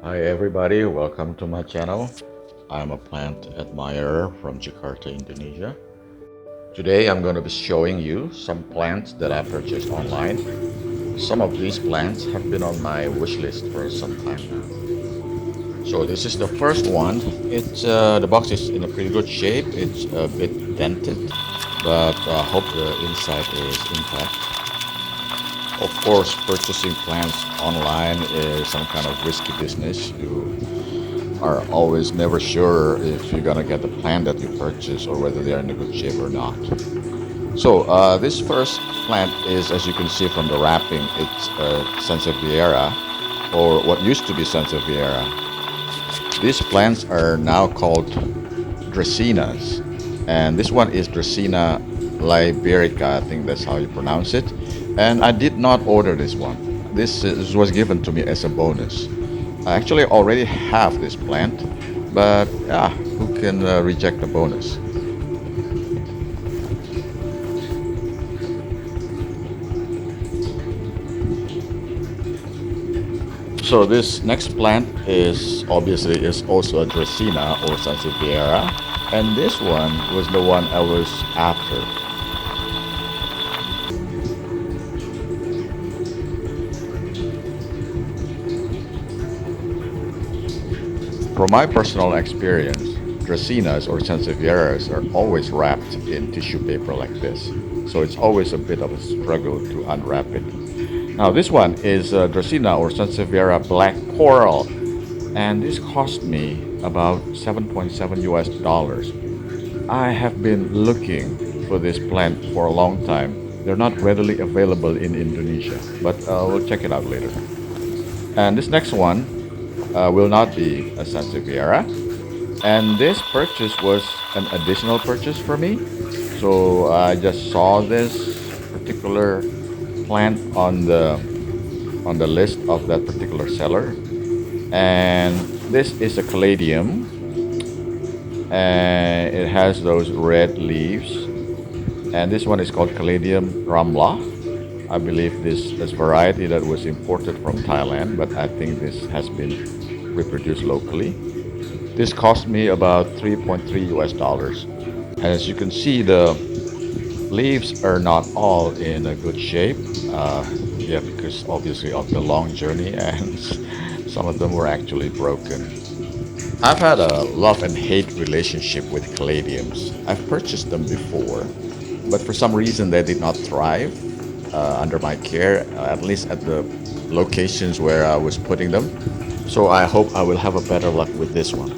Hi everybody, welcome to my channel. I'm a plant admirer from Jakarta, Indonesia. Today I'm going to be showing you some plants that I purchased online. Some of these plants have been on my wish list for some time now. So this is the first one. The box is in a pretty good shape. It's a bit dented, but I hope the inside is intact. Of course, purchasing plants online is some kind of risky business. You are always never sure if you're gonna get the plant that you purchase or whether they are in a good shape or not. So this first plant is, as you can see from the wrapping, it's Sanseviera, or what used to be Sanseviera. These plants are now called Dracenas, and this one is Dracaena Liberica. I think that's how you pronounce it. And I did not order this one. This was given to me as a bonus. I actually already have this plant, but yeah, who can reject a bonus? So this next plant is also a Dracina or Sanseviera, and this one was the one I was after. From my personal experience, Dracinas or Sansevieras are always wrapped in tissue paper like this, so it's always a bit of a struggle to unwrap it. Now this one is Dracina or Sanseviera Black Coral, and this cost me about 7.7 US dollars. I have been looking for this plant for a long time. They're not readily available in Indonesia, but we'll check it out later. And this next one will not be a Sanseviera. And this purchase was an additional purchase for me. So I just saw this particular plant on the list of that particular seller. And this is a Caladium, and it has those red leaves. And this one is called Caladium Ramla. I believe this variety that was imported from Thailand, but I think this has been reproduced locally. This cost me about 3.3 US dollars. As you can see, the leaves are not all in a good shape. Yeah, because obviously of the long journey, and some of them were actually broken. I've had a love and hate relationship with caladiums. I've purchased them before, but for some reason they did not thrive under my care, at least at the locations where I was putting them. So I hope I will have a better luck with this one.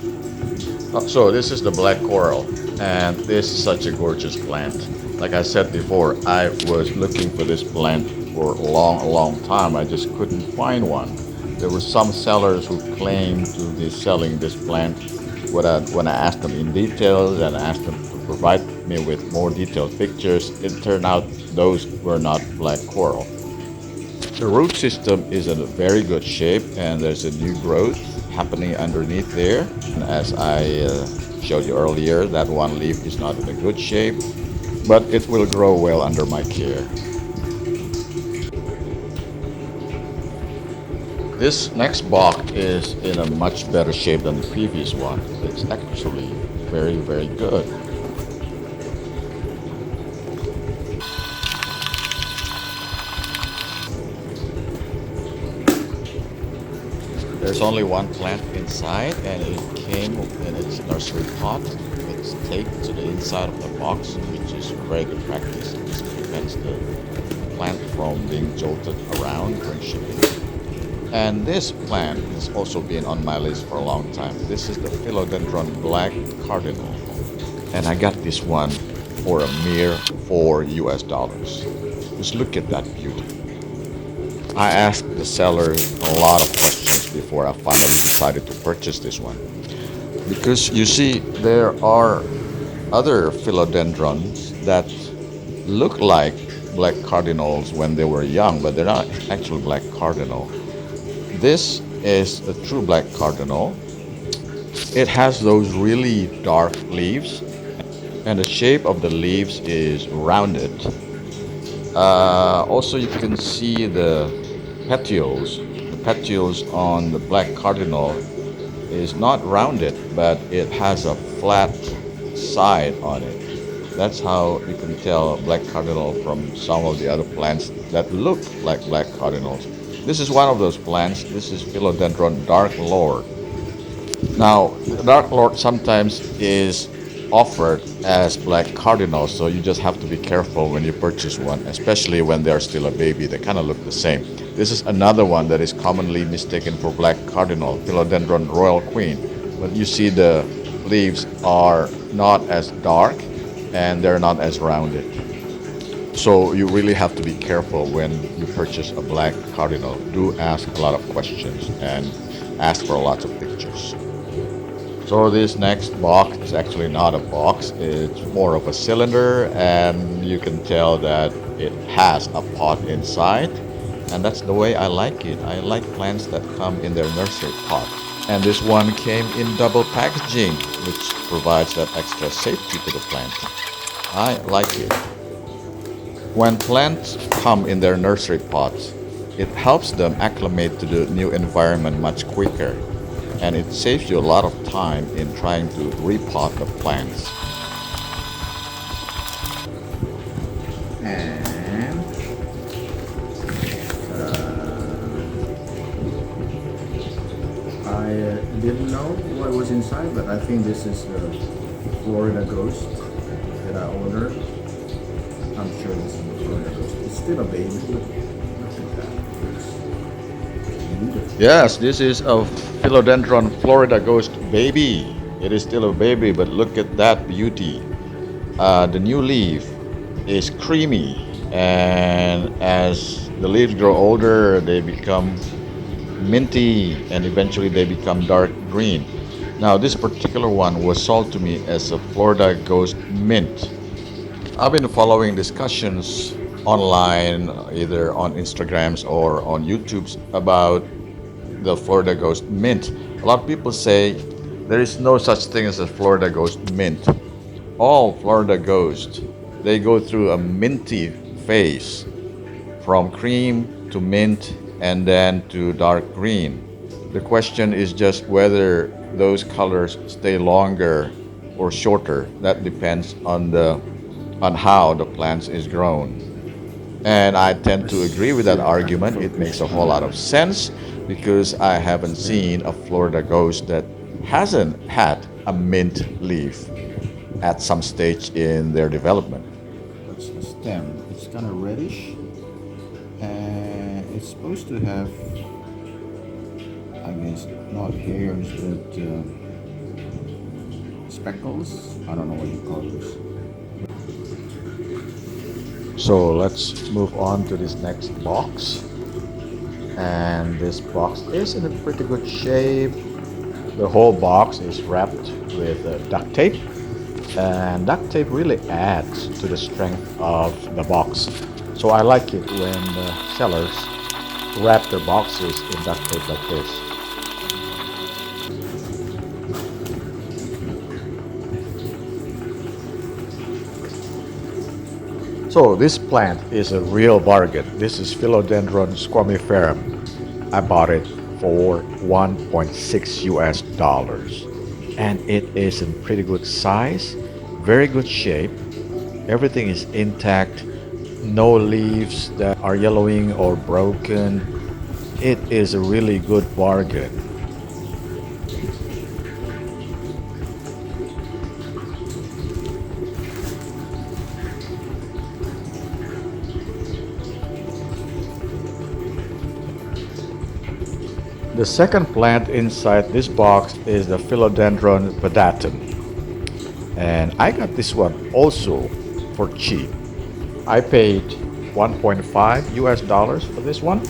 So this is the black coral, and this is such a gorgeous plant. Like I said before, I was looking for this plant for a long time. I just couldn't find one. There were some sellers who claimed to be selling this plant. When I asked them in details and asked them to provide me with more detailed pictures, it turned out those were not black coral. The root system is in a very good shape, and there's a new growth happening underneath there. And as I showed you earlier, that one leaf is not in a good shape, but it will grow well under my care. This next box is in a much better shape than the previous one. It's actually very good. There's only one plant inside, and it came in its nursery pot. It's taped to the inside of the box, which is very good practice. It prevents the plant from being jolted around during shipping. And this plant has also been on my list for a long time. This is the Philodendron Black Cardinal, and I got this one for a mere 4 US dollars. Just look at that beauty. I asked the seller a lot of questions before I finally decided to purchase this one. Because you see, there are other philodendrons that look like black cardinals when they were young, but they're not actually black cardinal. This is a true black cardinal. It has those really dark leaves, and the shape of the leaves is rounded. Also, you can see the petioles on the black cardinal is not rounded, but it has a flat side on it. That's how you can tell black cardinal from some of the other plants that look like black cardinals. This is one of those plants. This is Philodendron Dark Lord. Now, the Dark Lord sometimes is offered as black cardinals, so you just have to be careful when you purchase one, especially when they're still a baby. They kind of look the same. This is another one that is commonly mistaken for black cardinal, Philodendron Royal Queen. But you see the leaves are not as dark and they're not as rounded. So you really have to be careful when you purchase a black cardinal. Do ask a lot of questions and ask for lots of pictures. So this next box is actually not a box, it's more of a cylinder, and you can tell that it has a pot inside, and that's the way I like it. I like plants that come in their nursery pot. And this one came in double packaging, which provides that extra safety to the plant. I like it. When plants come in their nursery pots, it helps them acclimate to the new environment much quicker, and it saves you a lot of time in trying to repot the plants. And I didn't know what was inside, but I think this is the Florida Ghost that I ordered. I'm sure this is the Florida Ghost. It's still a baby. Look at that. It's beautiful. Yes, this is a Philodendron Florida Ghost baby. It is still a baby, but look at that beauty. The new leaf is creamy, and as the leaves grow older, they become minty, and eventually they become dark green. Now, this particular one was sold to me as a Florida Ghost Mint. I've been following discussions online, either on Instagrams or on YouTube's, about the Florida Ghost Mint. A lot of people say there is no such thing as a Florida Ghost Mint. All Florida Ghosts, they go through a minty phase, from cream to mint and then to dark green. The question is just whether those colors stay longer or shorter. That depends on how the plant is grown. And I tend to agree with that argument. It makes a whole lot of sense because I haven't seen a Florida Ghost that hasn't had a mint leaf at some stage in their development. That's the stem. It's kind of reddish, and it's supposed to have, I guess, not hairs, but speckles. I don't know what you call those. So let's move on to this next box. And this box is in a pretty good shape. The whole box is wrapped with duct tape. And duct tape really adds to the strength of the box. So I like it when the sellers wrap their boxes in duct tape like this. So this plant is a real bargain. This is Philodendron Squamy Ferum. I bought it for $1.6 US. And it is in pretty good size, very good shape. Everything is intact. No leaves that are yellowing or broken. It is a really good bargain. The second plant inside this box is the Philodendron Verdatum. And I got this one also for cheap. I paid $1.5 US for this one.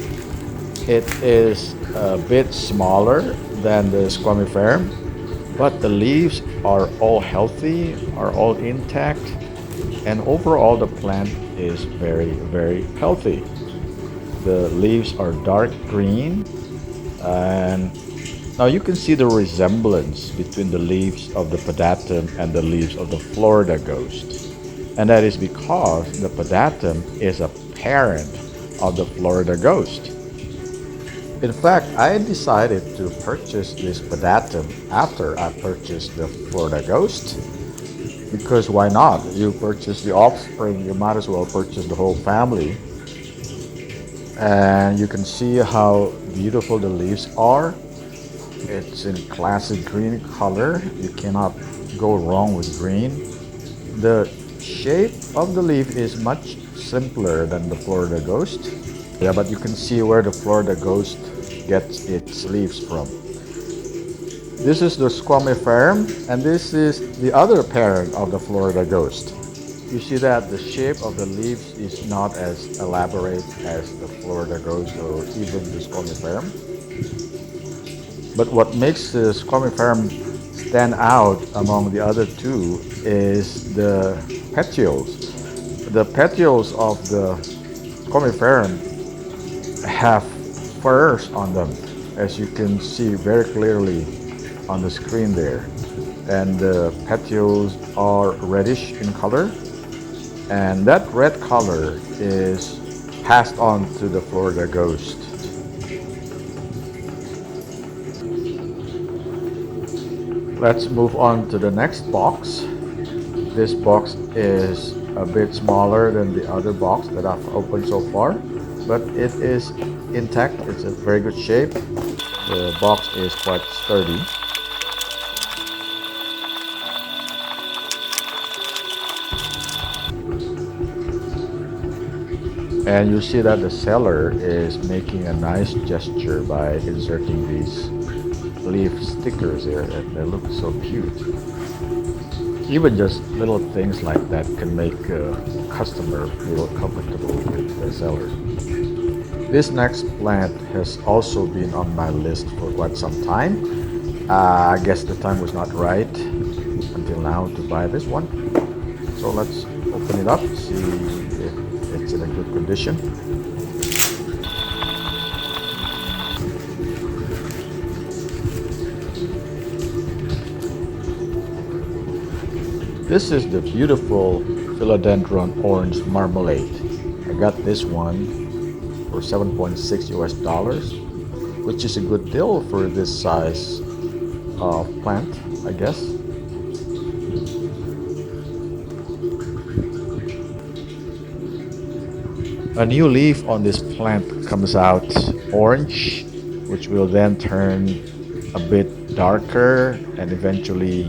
It is a bit smaller than the Squamy Ferum, but the leaves are all healthy, are all intact, and overall the plant is very, very healthy. The leaves are dark green, and now you can see the resemblance between the leaves of the Verdatum and the leaves of the Florida Ghost. And that is because the Verdatum is a parent of the Florida Ghost. In fact, I decided to purchase this Verdatum after I purchased the Florida Ghost. Because why not? You purchase the offspring, you might as well purchase the whole family. And you can see how beautiful the leaves are. It's in classic green color. You cannot go wrong with green. The shape of the leaf is much simpler than the Florida Ghost. Yeah, but you can see where the Florida Ghost gets its leaves from. This is the Squamy Ferum, and this is the other parent of the Florida Ghost. You see that the shape of the leaves is not as elaborate as the Florida Ghost or even the Squamy Ferum. But what makes the Squamy Ferum stand out among the other two is the petioles. The petioles of the Squamy Ferum have furs on them, as you can see very clearly on the screen there. And the petioles are reddish in color, and that red color is passed on to the Florida Ghost. Let's move on to the next box. This box is a bit smaller than the other box that I've opened so far, but it is intact. It's in very good shape. The box is quite sturdy. And you see that the seller is making a nice gesture by inserting these leaf stickers here, and they look so cute. Even just little things like that can make a customer feel comfortable with the seller. This next plant has also been on my list for quite some time. I guess the time was not right until now to buy this one. So let's open it up, see if it's in a good condition. This is the beautiful Philodendron Orange Marmalade. I got this one for $7.6 US, which is a good deal for this size of plant, I guess. A new leaf on this plant comes out orange, which will then turn a bit darker, and eventually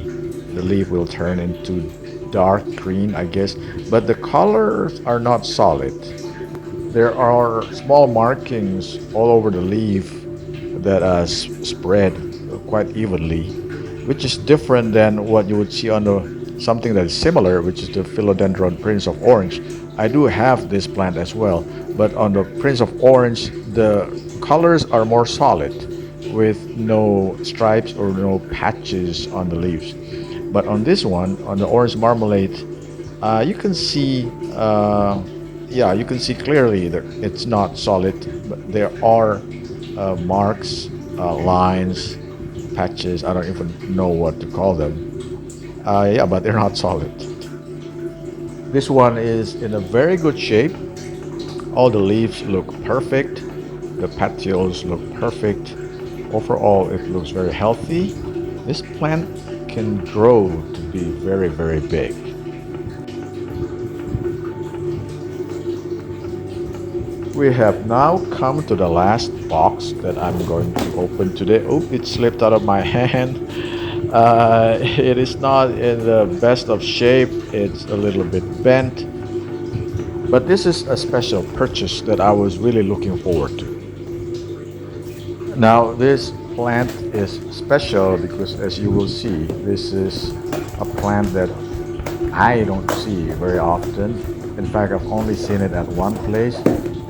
the leaf will turn into dark green, I guess. But the colors are not solid. There are small markings all over the leaf that are spread quite evenly, which is different than what you would see on something that is similar, which is the Philodendron Prince of Orange. I do have this plant as well, but on the Prince of Orange, the colors are more solid with no stripes or no patches on the leaves. But on this one, on the Orange Marmalade, you can see, you can see clearly that it's not solid, but there are marks, lines, patches. I don't even know what to call them. But they're not solid. This one is in a very good shape. All the leaves look perfect. The petioles look perfect. Overall, it looks very healthy. This plant can grow to be very, very big. We have now come to the last box that I'm going to open today. Oh, it slipped out of my hand. It is not in the best of shape. It's a little bit bent. But this is a special purchase that I was really looking forward to. Now, this plant is special because, as you will see, this is a plant that I don't see very often. In fact, I've only seen it at one place,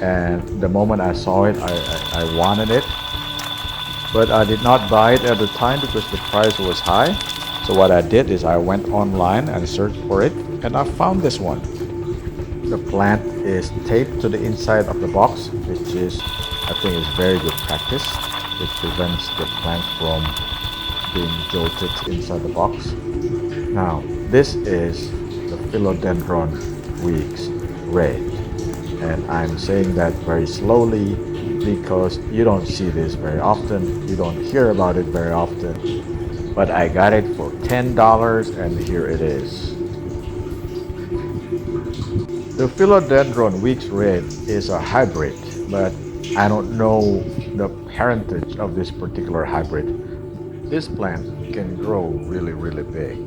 and the moment I saw it, I wanted it. But I did not buy it at the time because the price was high. So what I did is I went online and searched for it, and I found this one. The plant is taped to the inside of the box, which is, I think, is very good practice. It prevents the plant from being jolted inside the box. Now, this is the Philodendron Wheat Red, and I'm saying that very slowly because you don't see this very often, you don't hear about it very often. But I got it for $10 and here it is. The Philodendron Wheat Red is a hybrid, but I don't know the parentage of this particular hybrid. This plant can grow really big,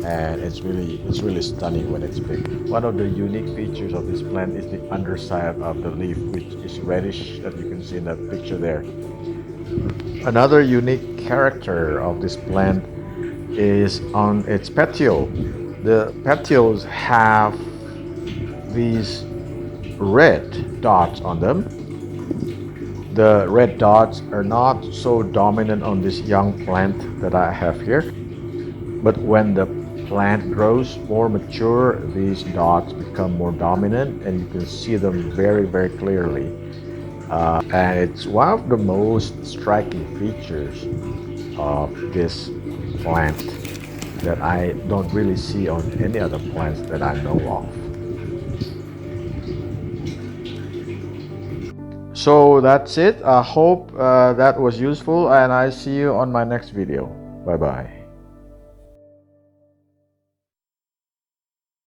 and it's really stunning when it's big. One of the unique features of this plant is the underside of the leaf, which is reddish, that you can see in that picture there. Another unique character of this plant is on its petiole. The petioles have these red dots on them. The red dots are not so dominant on this young plant that I have here, but when the plant grows more mature, these dots become more dominant and you can see them very clearly. And it's one of the most striking features of this plant that I don't really see on any other plants that I know of. So that's it. I hope that was useful, and I see you on my next video. Bye bye.